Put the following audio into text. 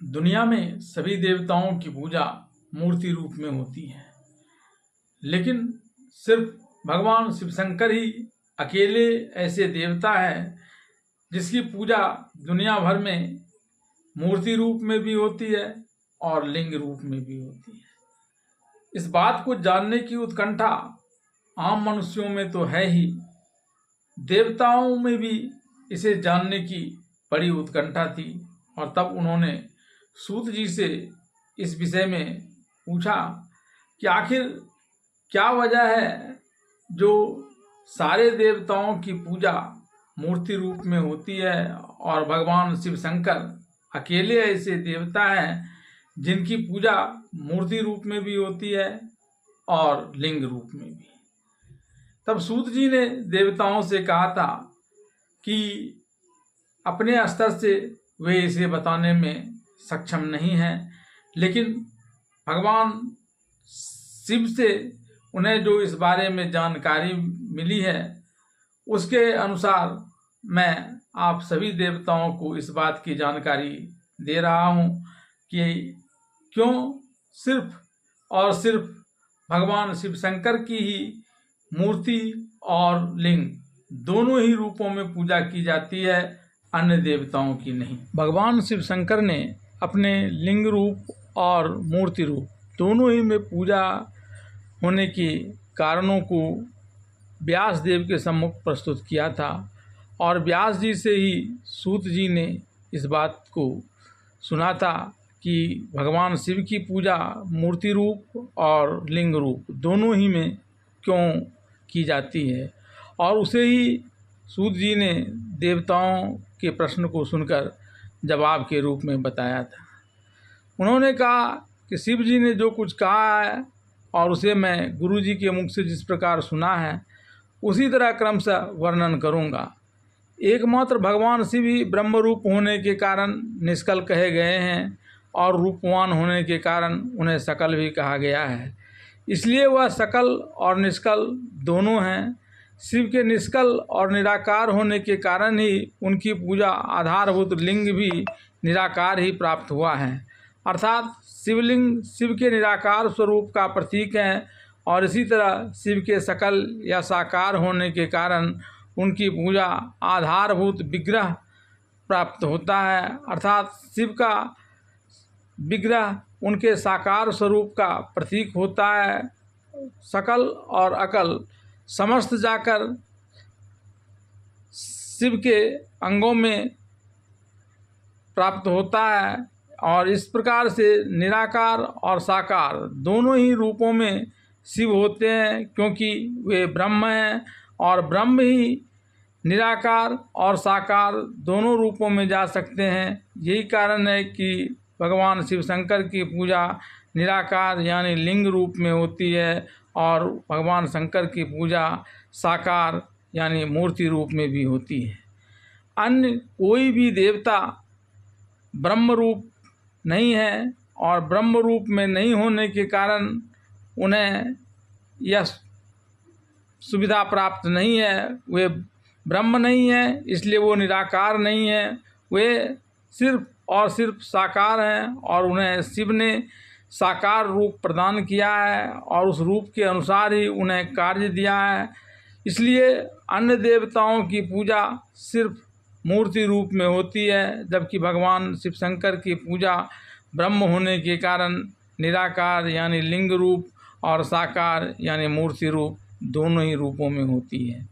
दुनिया में सभी देवताओं की पूजा मूर्ति रूप में होती है, लेकिन सिर्फ भगवान शिव शंकर ही अकेले ऐसे देवता हैं जिसकी पूजा दुनिया भर में मूर्ति रूप में भी होती है और लिंग रूप में भी होती है। इस बात को जानने की उत्कंठा आम मनुष्यों में तो है ही, देवताओं में भी इसे जानने की बड़ी उत्कंठा थी। और तब उन्होंने सूत जी से इस विषय में पूछा कि आखिर क्या वजह है जो सारे देवताओं की पूजा मूर्ति रूप में होती है और भगवान शिव शंकर अकेले ऐसे देवता हैं जिनकी पूजा मूर्ति रूप में भी होती है और लिंग रूप में भी। तब सूत जी ने देवताओं से कहा था कि अपने स्तर से वे इसे बताने में सक्षम नहीं हैं, लेकिन भगवान शिव से उन्हें जो इस बारे में जानकारी मिली है उसके अनुसार मैं आप सभी देवताओं को इस बात की जानकारी दे रहा हूँ कि क्यों सिर्फ और सिर्फ भगवान शिव शंकर की ही मूर्ति और लिंग दोनों ही रूपों में पूजा की जाती है, अन्य देवताओं की नहीं। भगवान शिव शंकर ने अपने लिंग रूप और मूर्ति रूप दोनों ही में पूजा होने के कारणों को व्यास देव के सम्मुख प्रस्तुत किया था और व्यास जी से ही सूत जी ने इस बात को सुना था कि भगवान शिव की पूजा मूर्ति रूप और लिंग रूप दोनों ही में क्यों की जाती है, और उसे ही सूत जी ने देवताओं के प्रश्न को सुनकर जवाब के रूप में बताया था। उन्होंने कहा कि शिव जी ने जो कुछ कहा है और उसे मैं गुरु जी के मुख से जिस प्रकार सुना है उसी तरह क्रमशः वर्णन करूँगा। एकमात्र भगवान शिव ही ब्रह्म रूप होने के कारण निष्कल कहे गए हैं और रूपवान होने के कारण उन्हें सकल भी कहा गया है, इसलिए वह सकल और निष्कल दोनों हैं। शिव के निष्कल और निराकार होने के कारण ही उनकी पूजा आधारभूत लिंग भी निराकार ही प्राप्त हुआ है, अर्थात शिवलिंग शिव के निराकार स्वरूप का प्रतीक है। और इसी तरह शिव के सकल या साकार होने के कारण उनकी पूजा आधारभूत विग्रह प्राप्त होता है, अर्थात शिव का विग्रह उनके साकार स्वरूप का प्रतीक होता है। सकल और अकल समस्त जाकर शिव के अंगों में प्राप्त होता है और इस प्रकार से निराकार और साकार दोनों ही रूपों में शिव होते हैं, क्योंकि वे ब्रह्म हैं और ब्रह्म ही निराकार और साकार दोनों रूपों में जा सकते हैं। यही कारण है कि भगवान शिव शंकर की पूजा निराकार यानी लिंग रूप में होती है और भगवान शंकर की पूजा साकार यानी मूर्ति रूप में भी होती है। अन्य कोई भी देवता ब्रह्म रूप नहीं है और ब्रह्म रूप में नहीं होने के कारण उन्हें यह सुविधा प्राप्त नहीं है। वे ब्रह्म नहीं है, इसलिए वो निराकार नहीं है, वे सिर्फ और सिर्फ साकार हैं और उन्हें शिव ने साकार रूप प्रदान किया है और उस रूप के अनुसार ही उन्हें कार्य दिया है। इसलिए अन्य देवताओं की पूजा सिर्फ मूर्ति रूप में होती है, जबकि भगवान शिव शंकर की पूजा ब्रह्म होने के कारण निराकार यानी लिंग रूप और साकार यानी मूर्ति रूप दोनों ही रूपों में होती है।